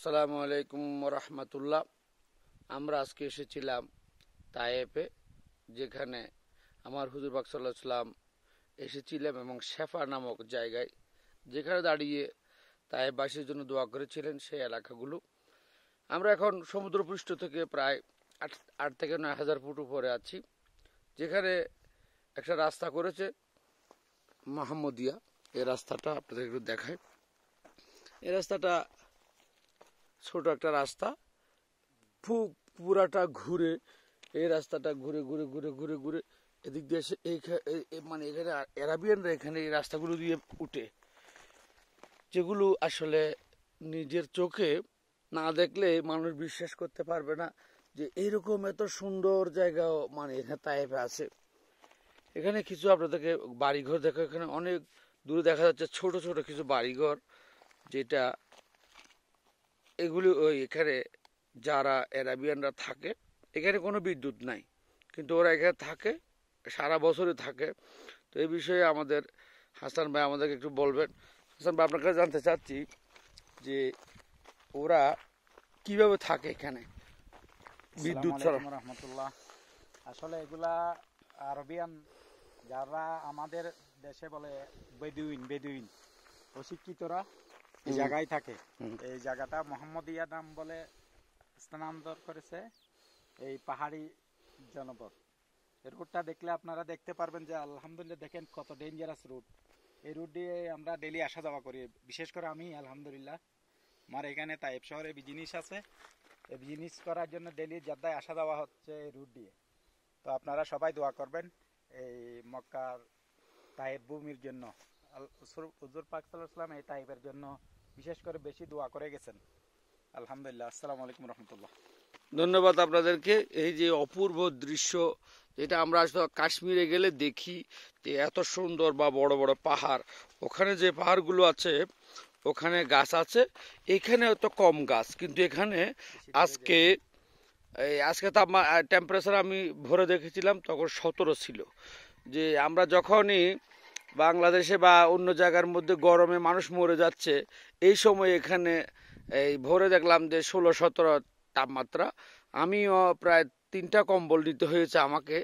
আসসালামু আলাইকুম রহমতুল্লাহ। আমরা আজকে এসেছিলাম তায়েফে, যেখানে আমার হুজুর পাক সাল্লাল্লাহু আলাইহি সাল্লাম এসেছিলেন এবং শেফা নামক জায়গায়, যেখানে দাঁড়িয়ে তায়েফবাসীর জন্য দোয়া করেছিলেন সেই এলাকাগুলো। আমরা এখন সমুদ্রপৃষ্ঠ থেকে প্রায় 8 থেকে 9,000 ফুট উপরে আছি, যেখানে একটা রাস্তা করেছে মোহাম্মদিয়া। এই রাস্তাটা আপনাদের একটু দেখায়। এই রাস্তাটা ছোট একটা রাস্তা, পুরাটা ঘুরে, এই রাস্তাটা ঘুরে ঘুরে ঘুরে ঘুরে ঘুরে এদিক দিয়ে এসে মানে এখানে আরাবিয়ানরা এখানে এই রাস্তাগুলো দিয়ে উঠে, যেগুলো আসলে নিজের চোখে না দেখলে মানুষ বিশ্বাস করতে পারবে না যে এইরকম এত সুন্দর জায়গাও মানে এখানে তায়েফে আছে। এখানে কিছু আপনাদেরকে বাড়িঘর দেখা, এখানে অনেক দূরে দেখা যাচ্ছে ছোট ছোট কিছু বাড়িঘর, যেটা এগুলি ওই এখানে যারা আরাবিয়ানরা থাকে, এখানে কোনো বিদ্যুৎ নাই, কিন্তু ওরা এখানে থাকে, সারা বছরই থাকে। তো এই বিষয়ে আমাদের হাসান ভাই আমাদেরকে একটু বলবেন। হাসান ভাই, আপনার কাছে জানতে চাচ্ছি যে ওরা কিভাবে থাকে এখানে বিদ্যুৎ ছাড়া। রহমতুল্লাহ, আসলে এগুলা আরবিয়ান, যারা আমাদের দেশে বলে বেদুইন অশিক্ষিতরা এই জায়গায় থাকে। এই জায়গাটা মোহাম্মদিয়া নাম বলে স্থানান্তর করেছে এই পাহাড়ি জনপদ। এই রুটটা দেখলে আপনারা দেখতে পারবেন যে আলহামদুলিল্লাহ, দেখেন কত ডেঞ্জারাস রুট। এই রুট দিয়ে আমরা ডেলি আসা যাওয়া করি, বিশেষ করে আমি আলহামদুলিল্লাহ। আমার এখানে তাইফ শহরে বিজনেস আছে, এই বিজনেস করার জন্য ডেলি জেদ্দায় আসা যাওয়া হচ্ছে এই রুট দিয়ে। তো আপনারা সবাই দোয়া করবেন এই মক্কার তাইফ ভূমির জন্য। হুজুর পাক সাল্লাল্লাহু আলাইহি ওয়াসাল্লাম এই তাইফের জন্য বিশেষ করে বেশি দোয়া করে গেছেন। আলহামদুলিল্লাহ। আসসালামু আলাইকুম রহমতুল্লাহ। ধন্যবাদ আপনাদেরকে। এই যে অপূর্ব দৃশ্য, যেটা আমরা আসলে কাশ্মীরে গেলে দেখি যে এত সুন্দর বা বড় বড় পাহাড়, ওখানে যে পাহাড়গুলো আছে ওখানে গাছ আছে, এখানে তো কম গাছ, কিন্তু এখানে আজকে টেম্পারেচার আমি ভোরে দেখেছিলাম তখন 17 ছিল। যে আমরা যখনই বাংলাদেশে বা অন্য জায়গার মধ্যে গরমে মানুষ মরে যাচ্ছে, এই সময় এখানে এই ভোরে দেখলাম যে 16-17 তাপমাত্রা। আমিও প্রায় 3টা কম্বল নিতে হয়েছে আমাকে।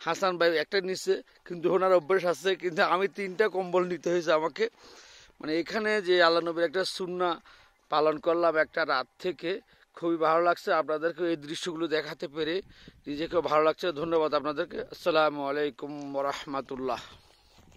হাসান ভাই একটা নিচ্ছে, কিন্তু ওনার অভ্যাস আছে, কিন্তু আমি 3টা কম্বল নিতে হয়েছে আমাকে। মানে এখানে যে আল্লাহ নবীর একটা সুন্নাহ পালন করলাম একটা রাত থেকে, খুবই ভালো লাগছে। আপনাদেরকে এই দৃশ্যগুলো দেখাতে পেরে নিজেকেও ভালো লাগছে। ধন্যবাদ আপনাদেরকে। আসসালামু আলাইকুম ওয়া রাহমাতুল্লাহ।